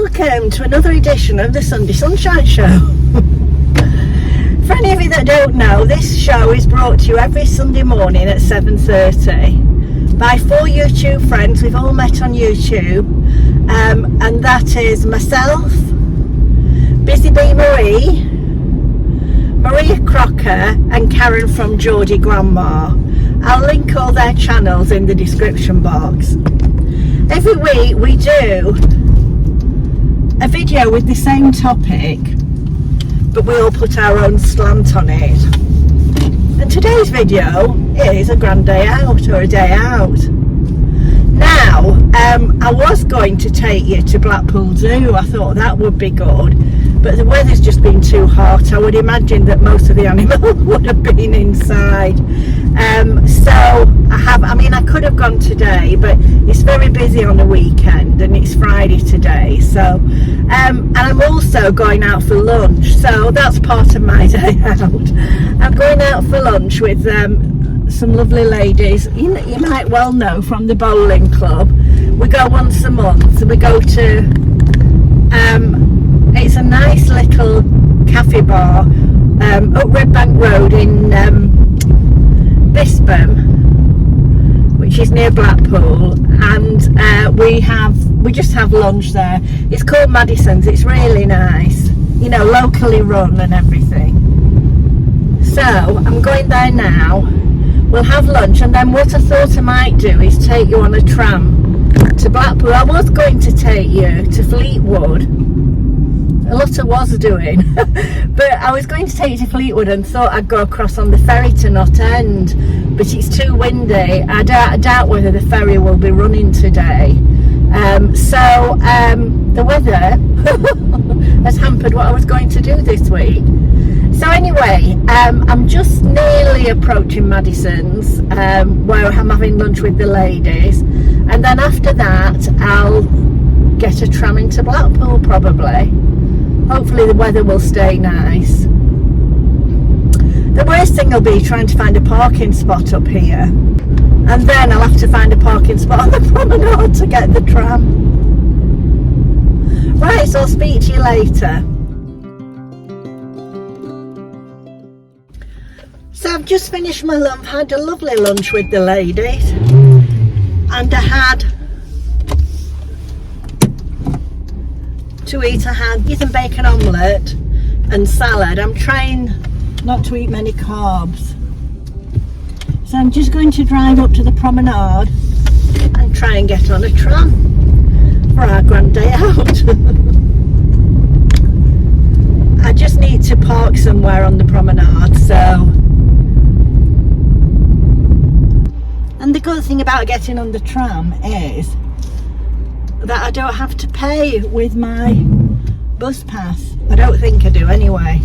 welcome to another edition of the Sunday Sunshine Show. For any of you that don't know, this show is brought to you every Sunday morning at 7:30 by 4 YouTube friends we've all met on YouTube, and that is myself, Busy Bee Marie, Maria Crocker and Karen from Geordie Grandma. I'll link all their channels in the description box. Every week we do a video with the same topic, but we all put our own slant on it. And today's video is a grand day out, or a day out. Now, I was going to take you to Blackpool Zoo. I thought that would be good, but the weather's just been too hot. I would imagine that most of the animals would have been inside. So I could have gone today, but it's very busy on the weekend and it's Friday today. So, and I'm also going out for lunch. So that's part of my day out. I'm going out for lunch with some lovely ladies you might well know from the bowling club. We go once a month. We go to it's a nice little cafe bar up Redbank Road in Bispham, which is near Blackpool, and we just have lunch there. It's called Madison's. It's really nice, you know, locally run and everything. So I'm going there now. We'll have lunch, and then what I thought I might do is take you on a tram to Blackpool. I was going to take you to Fleetwood. A lot I was doing, but I was going to take you to Fleetwood and thought I'd go across on the ferry to Knott End, but it's too windy. I doubt whether the ferry will be running today. The weather has hampered what I was going to do this week. So anyway, I'm just nearly approaching Madison's, where I'm having lunch with the ladies, and then after that I'll get a tram into Blackpool probably. Hopefully the weather will stay nice. The worst thing will be trying to find a parking spot up here, and then I'll have to find a parking spot on the promenade to get the tram. Right, so I'll speak to you later. So I've just finished my lunch, had a lovely lunch with the ladies, and I had to eat. I had eggs and bacon omelette and salad. I'm trying not to eat many carbs, so I'm just going to drive up to the promenade and try and get on a tram for our grand day out. I just need to park somewhere on the promenade. So, and the good thing about getting on the tram is that I don't have to pay with my bus pass. I don't think I do anyway.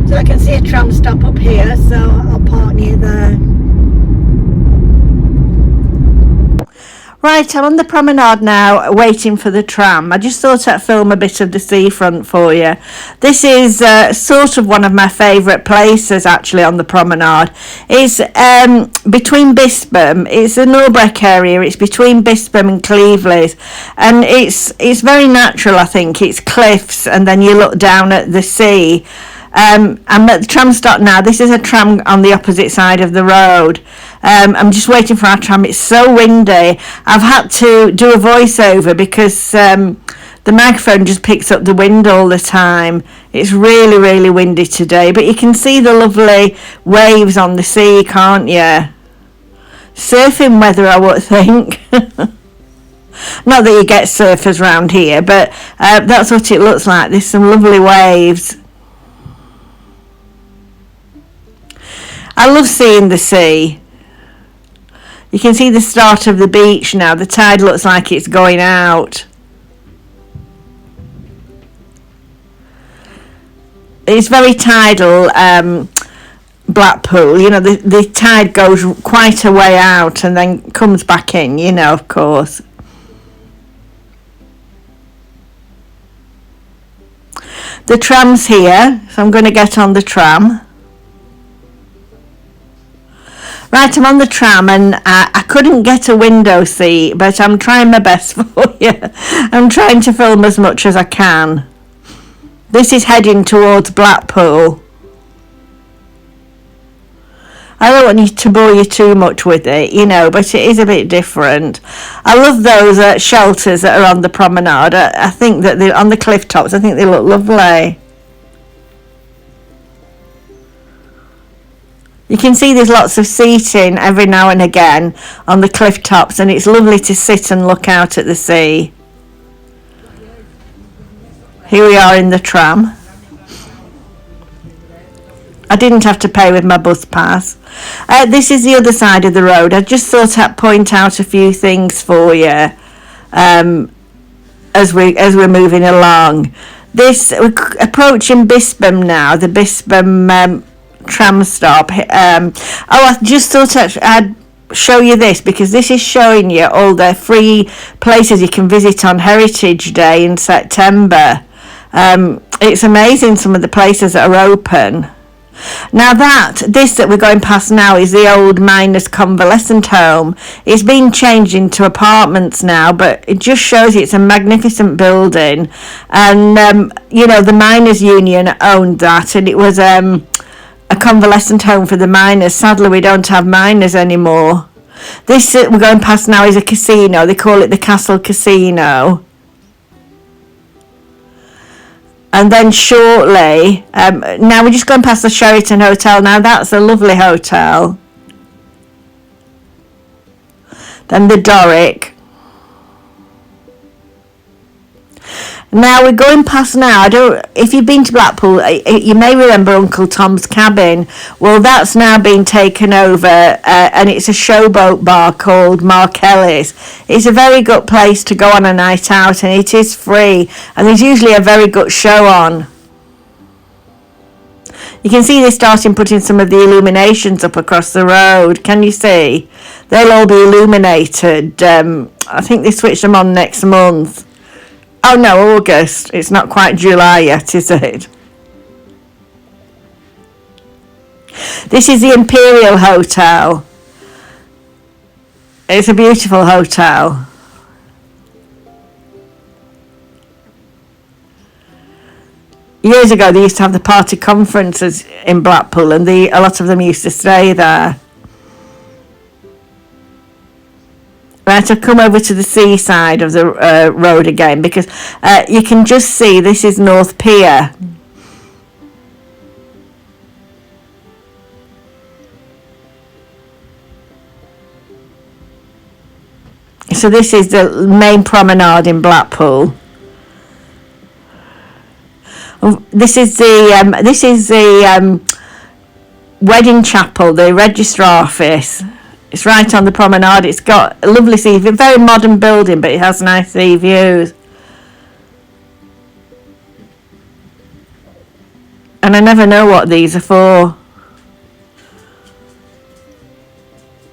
So I can see a tram stop up here, so I'll park near there. Right, I'm on the promenade now, waiting for the tram. I just thought I'd film a bit of the seafront for you. This is sort of one of my favourite places, actually, on the promenade. It's between Bispham. It's a Norbeck area. It's between Bispham and Cleveland, and it's very natural. I think it's cliffs, and then you look down at the sea. I'm at the tram stop now. This is a tram on the opposite side of the road. I'm just waiting for our tram. It's so windy. I've had to do a voiceover because the microphone just picks up the wind all the time. It's really, really windy today, but you can see the lovely waves on the sea, can't you? Surfing weather, I would think. Not that you get surfers round here, but that's what it looks like. There's some lovely waves. I love seeing the sea. You can see the start of the beach now. The tide looks like it's going out. It's very tidal, Blackpool. You know, the tide goes quite a way out and then comes back in, you know, of course. The tram's here, so I'm going to get on the tram. Right, I'm on the tram and I couldn't get a window seat, but I'm trying my best for you. I'm trying to film as much as I can. This is heading towards Blackpool. I don't want you to bore you too much with it, you know, but it is a bit different. I love those shelters that are on the promenade. I think that they're on the cliff tops. I think they look lovely. You can see there's lots of seating every now and again on the cliff tops, and it's lovely to sit and look out at the sea. Here we are in the tram. I didn't have to pay with my bus pass. This is the other side of the road. I just thought I'd point out a few things for you as we're moving along. We're approaching Bispam now, the Bispam tram stop. I just thought I'd show you this, because this is showing you all the free places you can visit on Heritage Day in September. It's amazing, some of the places that are open. Now this that we're going past now is the old miners' convalescent home. It's been changed into apartments now, but it just shows you it's a magnificent building. And you know, the miners' union owned that, and it was a convalescent home for the miners. Sadly, we don't have miners anymore. This we're going past now is a casino. They call it the Castle Casino. And then shortly, now we're just going past the Sheraton Hotel. Now that's a lovely hotel. Then the Doric. Now we're going past now. If you've been to Blackpool, you may remember Uncle Tom's Cabin. Well, that's now been taken over, and it's a showboat bar called Markelly's. It's a very good place to go on a night out, and it is free. And there's usually a very good show on. You can see they're starting putting some of the illuminations up across the road. Can you see? They'll all be illuminated. I think they switch them on next month. Oh no, August. It's not quite July yet, is it? This is the Imperial Hotel. It's a beautiful hotel. Years ago, they used to have the party conferences in Blackpool, and a lot of them used to stay there. Right, I've come over to the seaside of the road again, because you can just see this is North Pier. So this is the main promenade in Blackpool. This is the wedding chapel, the registrar office. It's right on the promenade. It's got a lovely sea view, very modern building, but it has nice sea views. And I never know what these are for.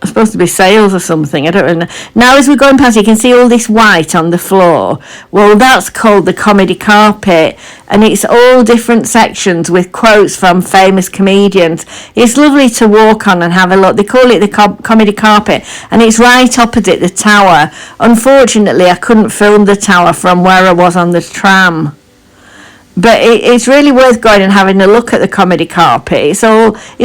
It's supposed to be sales or something. I don't really know. Now, as we're going past, you can see all this white on the floor. Well, that's called the comedy carpet, and it's all different sections with quotes from famous comedians. It's lovely to walk on and have a look. They call it the comedy carpet, and it's right opposite the tower. Unfortunately, I couldn't film the tower from where I was on the tram. But it's really worth going and having a look at the comedy carpet. It's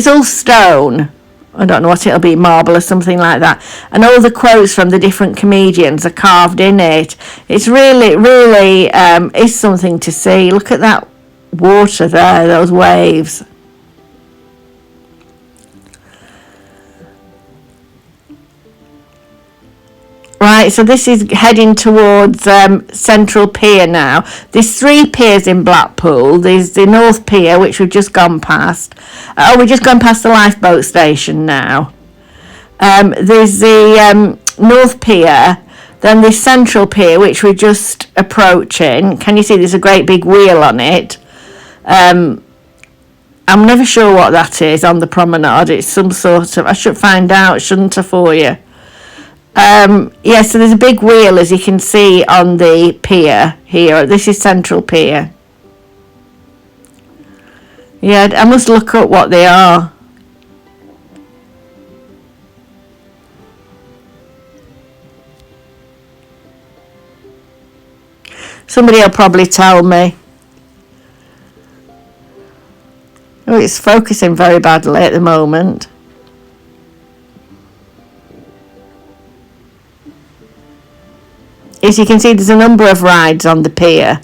all stone. I don't know what it'll be, marble or something like that. And all the quotes from the different comedians are carved in it. It's really, really is something to see. Look at that water there, those waves. Right, so this is heading towards Central Pier now. There's 3 piers in Blackpool. There's the North Pier, which we've just gone past. We've just gone past the lifeboat station now. There's the North Pier, then the Central Pier, which we're just approaching. Can you see there's a great big wheel on it? I'm never sure what that is on the promenade. It's some sort of, I should find out, shouldn't I, for you? Yeah, so there's a big wheel, as you can see, on the pier here. This is Central Pier. Yeah, I must look up what they are. Somebody will probably tell me. Oh, it's focusing very badly at the moment. As you can see, there's a number of rides on the pier.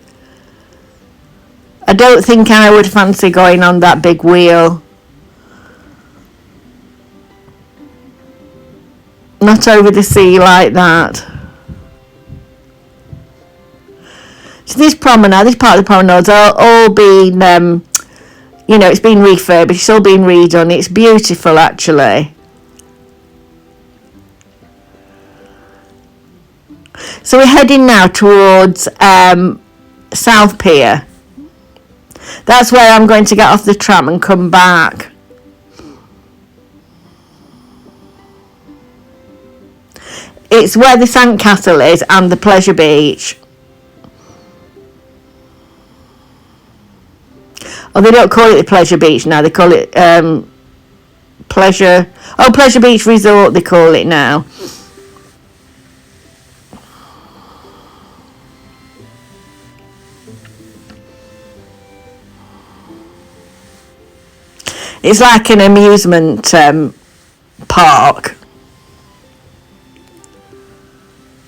I don't think I would fancy going on that big wheel. Not over the sea like that. So this promenade, this part of the promenade's all been, you know, it's been refurbished, it's all been redone. It's beautiful, actually. So we're heading now towards South Pier. That's where I'm going to get off the tram and come back. It's where the sandcastle is and the pleasure beach. Oh, they don't call it the pleasure beach now. They call it pleasure beach resort. They call it now. It's like an amusement park.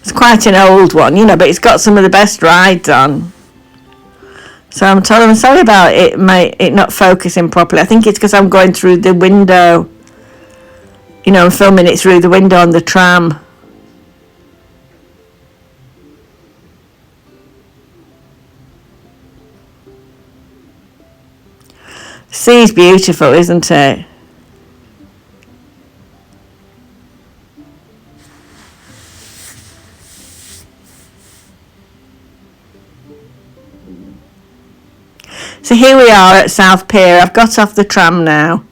It's quite an old one, you know, but it's got some of the best rides on. So I'm sorry about it not focusing properly. I think it's because I'm going through the window. You know, I'm filming it through the window on the tram. The sea's beautiful, isn't it? So here we are at South Pier. I've got off the tram now.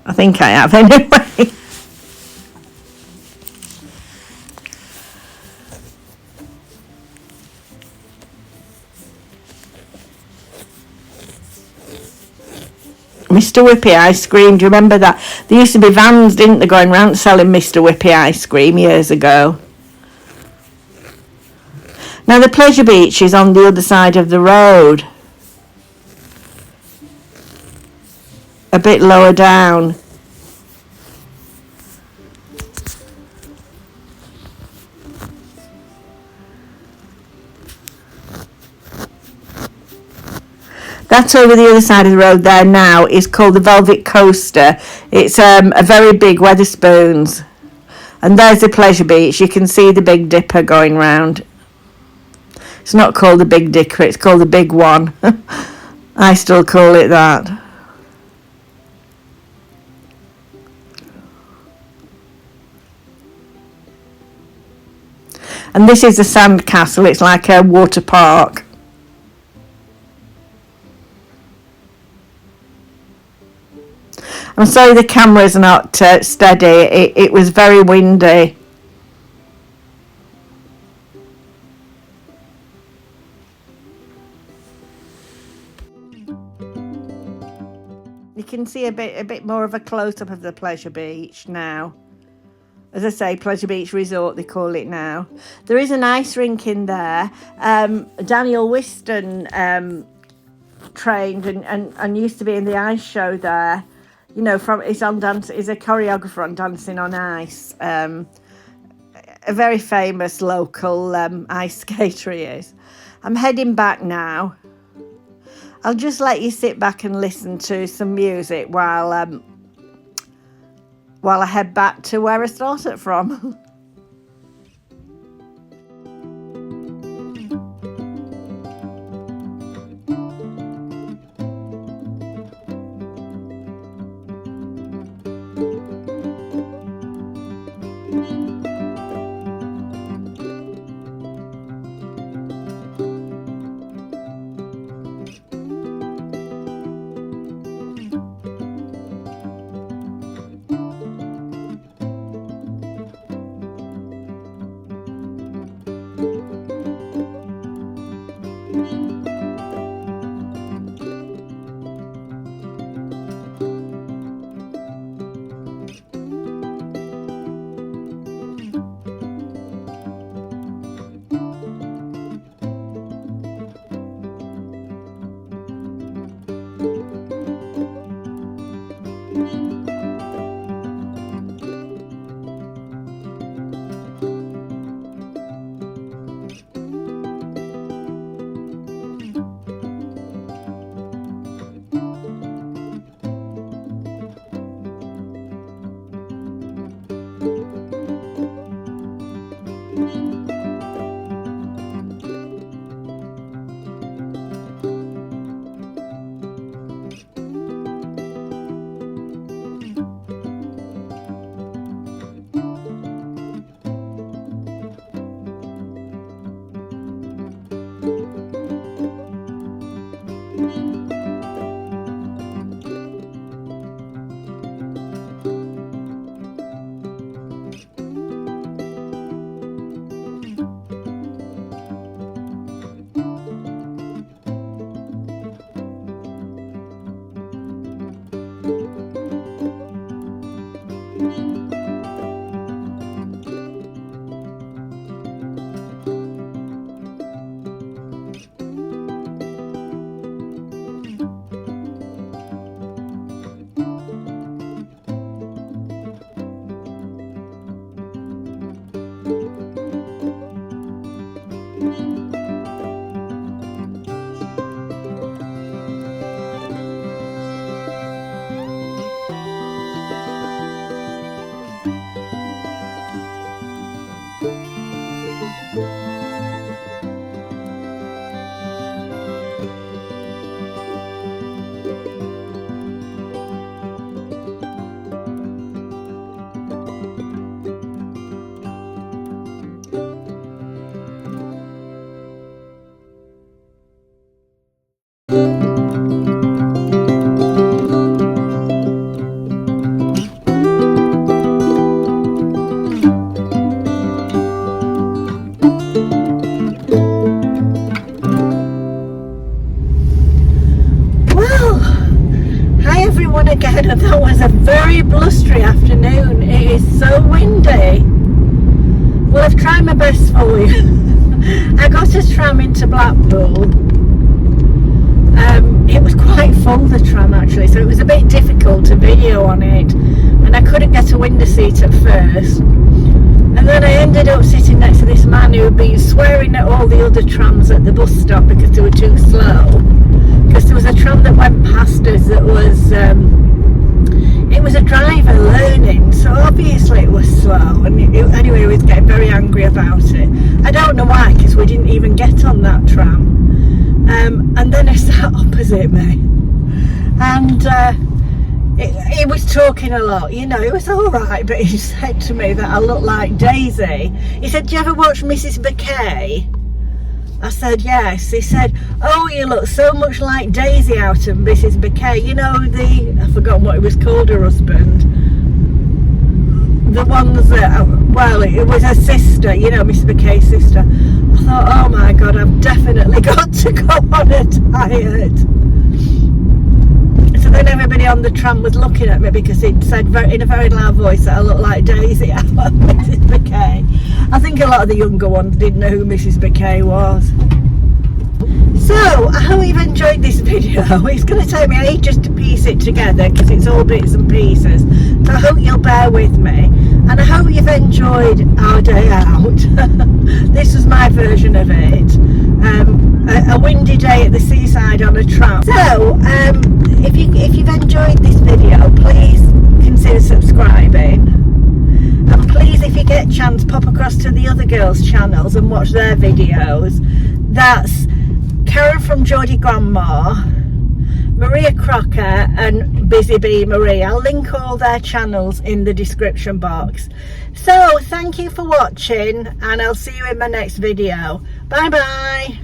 I think I have anyway. Mr. Whippy ice cream, do you remember that? There used to be vans, didn't they, going around selling Mr. Whippy ice cream years ago. Now the pleasure beach is on the other side of the road. A bit lower down. That over the other side of the road there now is called the Velvet Coaster. It's a very big Wetherspoons. And there's the pleasure beach. You can see the Big Dipper going round. It's not called the Big Dipper, it's called the Big One. I still call it that. And this is the sand castle. It's like a water park. I'm sorry the camera's not steady. It was very windy. You can see a bit more of a close-up of the pleasure beach now. As I say, Pleasure Beach Resort they call it now. There is an ice rink in there. Daniel Whiston trained and used to be in the ice show there. You know, he's a choreographer on Dancing on Ice. A very famous local ice skater he is. I'm heading back now. I'll just let you sit back and listen to some music while I head back to where I started from. Again, and that was a very blustery afternoon. It is so windy. Well, I've tried my best for you. I got a tram into Blackpool. It was quite full, the tram actually, so it was a bit difficult to video on it, and I couldn't get a window seat at first. And then I ended up sitting next to this man who had been swearing at all the other trams at the bus stop because they were too slow. Because there was a tram that went past us that was it was a driver learning, so obviously it was slow, and anyway he was getting very angry about it. I don't know why, because we didn't even get on that tram, and then he sat opposite me, and he was talking a lot, you know. It was alright, but he said to me that I looked like Daisy. He said, "Do you ever watch Mrs. Bouquet?" I said yes. He said, "Oh, you look so much like Daisy out of Mrs. Bouquet. You know, I forgot what it was called, her husband. The ones that, well, it was her sister, you know, Mrs. Bouquet's sister." I thought, oh my God, I've definitely got to go on a diet. So then everybody on the tram was looking at me because he'd said in a very loud voice that I looked like Daisy out of Mrs. Bouquet. I think a lot of the younger ones didn't know who Mrs. Bouquet was. So, I hope you've enjoyed this video. It's going to take me ages to piece it together because it's all bits and pieces. So I hope you'll bear with me. And I hope you've enjoyed our day out. This was my version of it. A windy day at the seaside on a tram. So, if you've enjoyed this video, please consider subscribing. And please, if you get a chance, pop across to the other girls' channels and watch their videos. That's Karen from Geordie Grandma, Maria Crocker and Busy Bee Marie. I'll link all their channels in the description box. So thank you for watching, and I'll see you in my next video. Bye bye.